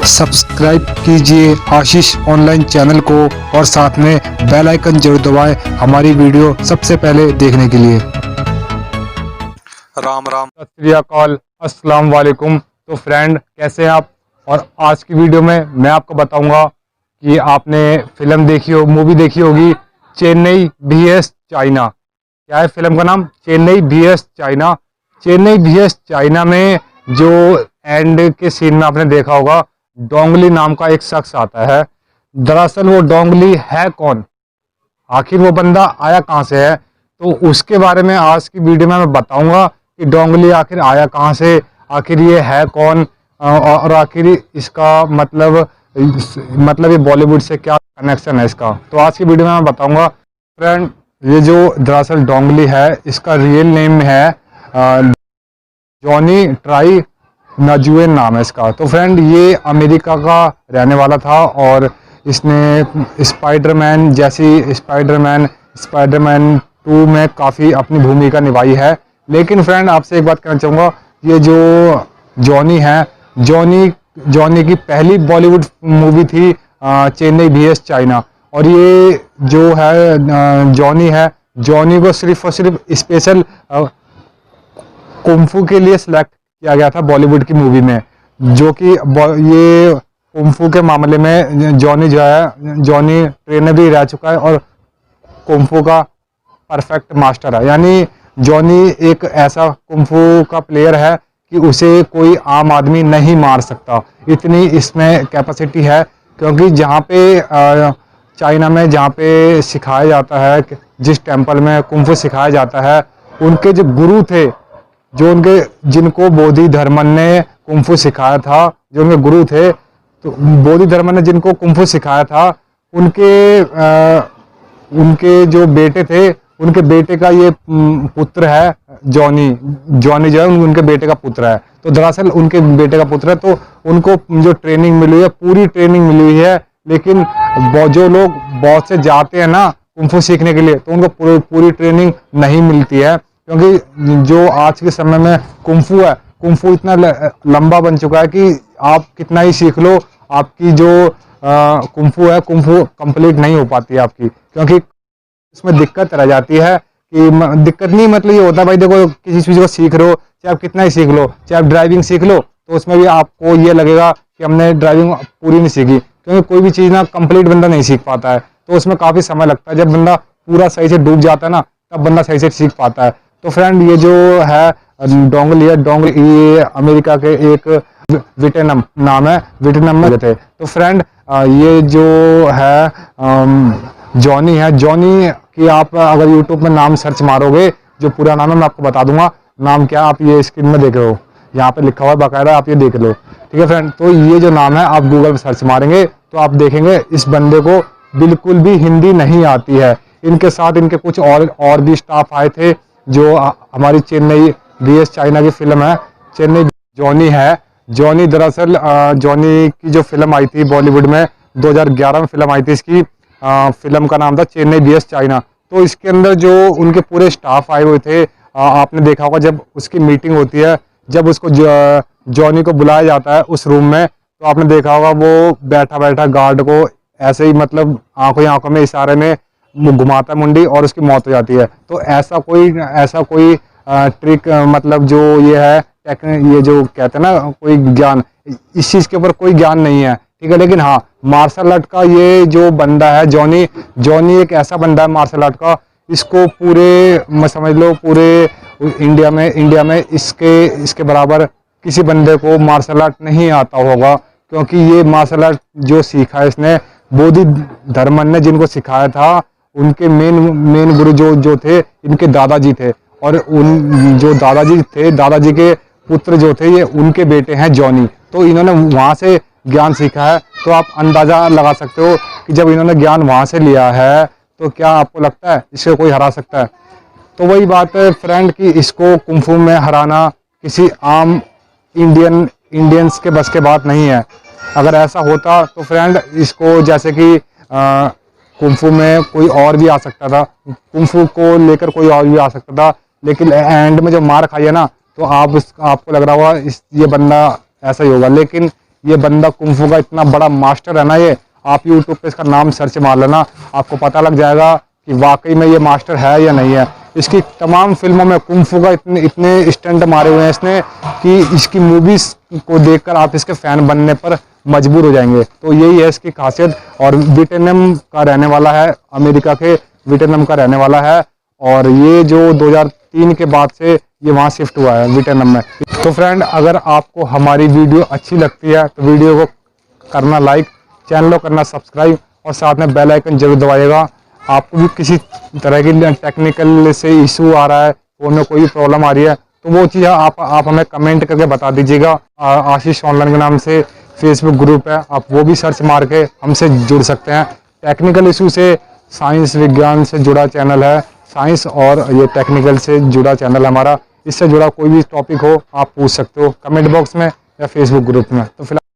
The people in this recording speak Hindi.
सब्सक्राइब कीजिए आशीष ऑनलाइन चैनल को और साथ में बेल आइकन जरूर दबाएं हमारी वीडियो सबसे पहले देखने के लिए। राम राम, सत श्री अकाल, अस्सलाम वालेकुम। तो फ्रेंड, कैसे हैं आप? और आज की वीडियो में मैं आपको बताऊंगा कि आपने फिल्म देखी हो, मूवी देखी होगी, चेन्नई vs चाइना। क्या है फिल्म का नाम? Chennai vs China. Chennai vs China में जो एंड के सीन में आपने देखा होगा, डोंगली नाम का एक शख्स आता है। दरअसल वो डोंगली है कौन, आखिर वो बंदा आया कहाँ से है, तो उसके बारे में आज की वीडियो में मैं बताऊंगा कि डोंगली आखिर आया कहाँ से, आखिर ये है कौन, और आखिर इसका मतलब ये बॉलीवुड से क्या कनेक्शन है इसका। तो आज की वीडियो में मैं बताऊंगा। फ्रेंड, ये जो दरअसल डोंगली है, इसका रियल नेम है जॉनी ट्राई नजुएन नाम है इसका। तो फ्रेंड, ये अमेरिका का रहने वाला था और इसने स्पाइडरमैन जैसी स्पाइडरमैन 2 में काफ़ी अपनी भूमिका निभाई है। लेकिन फ्रेंड, आपसे एक बात कहना चाहूँगा, ये जो जॉनी है, जॉनी की पहली बॉलीवुड मूवी थी चेन्नई vs चाइना। और ये जो है जॉनी को सिर्फ और सिर्फ स्पेशल कुंफू के लिए सिलेक्ट किया गया था बॉलीवुड की मूवी में, जो कि ये कुंफू के मामले में जॉनी ट्रेनर भी रह चुका है और कुंफू का परफेक्ट मास्टर है। यानी जॉनी एक ऐसा कुंफू का प्लेयर है कि उसे कोई आम आदमी नहीं मार सकता, इतनी इसमें कैपेसिटी है। क्योंकि जहाँ पे चाइना में जहाँ पे सिखाया जाता है, जिस टेम्पल में कुंफू सिखाया जाता है, उनके जो गुरु थे, जिनको बोधि धर्मन ने कुंफू सिखाया था, जो उनके गुरु थे, तो बोधि धर्मन ने जिनको कुंफू सिखाया था, उनके जो बेटे थे, उनके बेटे का ये पुत्र है जॉनी जो है उनके बेटे का पुत्र है। तो दरअसल उनके बेटे का पुत्र है, तो उनको जो ट्रेनिंग मिली है, पूरी ट्रेनिंग मिली हुई है। लेकिन जो लोग बहुत से जाते हैं ना कुंफू सीखने के लिए, तो उनको पूरी ट्रेनिंग नहीं मिलती है। क्योंकि जो आज के समय में कुंफू है, कुंफू इतना लंबा बन चुका है कि आप कितना ही सीख लो, आपकी जो कुंफू है, कुंफू कंप्लीट नहीं हो पाती है आपकी। क्योंकि उसमें दिक्कत रह जाती है कि दिक्कत नहीं, मतलब ये होता है भाई, देखो किसी चीज़ को सीख रहे हो, चाहे आप कितना ही सीख लो, चाहे आप ड्राइविंग सीख लो, तो उसमें भी आपको ये लगेगा कि हमने ड्राइविंग पूरी नहीं सीखी। क्योंकि कोई भी चीज़ ना कंप्लीट बंदा नहीं सीख पाता है, तो उसमें काफ़ी समय लगता है। जब बंदा पूरा सही से डूब जाता है ना, तब बंदा सही से सीख पाता है। तो फ्रेंड, ये जो है डोंगली ये अमेरिका के एक वियतनाम नाम है, वियतनाम में थे। तो फ्रेंड, ये जो है जॉनी की आप अगर यूट्यूब में नाम सर्च मारोगे, जो पूरा नाम है मैं आपको बता दूंगा। नाम क्या, आप ये स्क्रीन में देख रहे हो, यहाँ पे लिखा हुआ है बाकायदा, आप ये देख लो, ठीक है फ्रेंड। तो ये जो नाम है, आप गूगल पर सर्च मारेंगे तो आप देखेंगे इस बंदे को बिल्कुल भी हिंदी नहीं आती है। इनके साथ इनके कुछ और भी स्टाफ आए थे, जो हमारी चेन्नई vs चाइना की फिल्म है चेन्नई। जॉनी दरअसल जॉनी की जो फिल्म आई थी बॉलीवुड में 2011 में फिल्म आई थी इसकी, फिल्म का नाम था चेन्नई vs चाइना। तो इसके अंदर जो उनके पूरे स्टाफ आए हुए थे, आपने देखा होगा जब उसकी मीटिंग होती है, जब उसको जॉनी को बुलाया जाता है उस रूम में, तो आपने देखा होगा वो बैठा गार्ड को ऐसे ही मतलब आंखों में इशारे में घुमाता है मुंडी और उसकी मौत हो जाती है। तो ऐसा कोई ट्रिक, मतलब जो ये है ये जो कहते हैं ना, कोई ज्ञान, इस चीज़ के ऊपर कोई ज्ञान नहीं है, ठीक है। लेकिन हाँ, मार्शल आर्ट का ये जो बंदा है जॉनी एक ऐसा बंदा है मार्शल आर्ट का, इसको पूरे समझ लो पूरे इंडिया में इसके बराबर किसी बंदे को मार्शल आर्ट नहीं आता होगा। क्योंकि ये मार्शल आर्ट जो सीखा है इसने, बोधि धर्मन ने जिनको सिखाया था, उनके मेन गुरु जो थे, इनके दादाजी थे। और उन जो दादाजी के पुत्र जो थे, ये उनके बेटे हैं जॉनी। तो इन्होंने वहाँ से ज्ञान सीखा है। तो आप अंदाज़ा लगा सकते हो कि जब इन्होंने ज्ञान वहाँ से लिया है, तो क्या आपको लगता है इससे कोई हरा सकता है? तो वही बात है फ्रेंड कि इसको कुंफू में हराना किसी आम इंडियंस के बस के बात नहीं है। अगर ऐसा होता तो फ्रेंड, इसको जैसे कि कुंफू में कोई और भी आ सकता था, कुंफू को लेकर कोई और भी आ सकता था। लेकिन एंड में जो मार खाई है ना, तो आपको लग रहा होगा ये बंदा ऐसा ही होगा। लेकिन ये बंदा कुंफू का इतना बड़ा मास्टर है ना, ये आप यूट्यूब पे इसका नाम सर्च मार लेना, आपको पता लग जाएगा कि वाकई में ये मास्टर है या नहीं है। इसकी तमाम फिल्मों में कुंफू का इतने स्टंट मारे हुए हैं इसने कि इसकी मूवीज को देखकर आप इसके फैन बनने पर मजबूर हो जाएंगे। तो यही है इसकी खासियत। और वियतनाम का रहने वाला है, अमेरिका के वियतनाम का रहने वाला है, और ये जो 2003 के बाद से ये वहाँ शिफ्ट हुआ है वियतनाम में। तो फ्रेंड, अगर आपको हमारी वीडियो अच्छी लगती है तो वीडियो को करना लाइक, चैनल को करना सब्सक्राइब और साथ में बेल आइकन जरूर दबाइएगा। आपको भी किसी तरह की टेक्निकल से इशू आ रहा है, फोन में कोई प्रॉब्लम आ रही है, तो वो चीज़ आप हमें कमेंट करके बता दीजिएगा। आशीष ऑनलाइन के नाम से फेसबुक ग्रुप है, आप वो भी सर्च मार के हमसे जुड़ सकते हैं। टेक्निकल इशू से साइंस विज्ञान से जुड़ा चैनल है, साइंस और ये टेक्निकल से जुड़ा चैनल है हमारा। इससे जुड़ा कोई भी टॉपिक हो आप पूछ सकते हो कमेंट बॉक्स में या फेसबुक ग्रुप में। तो फिलहाल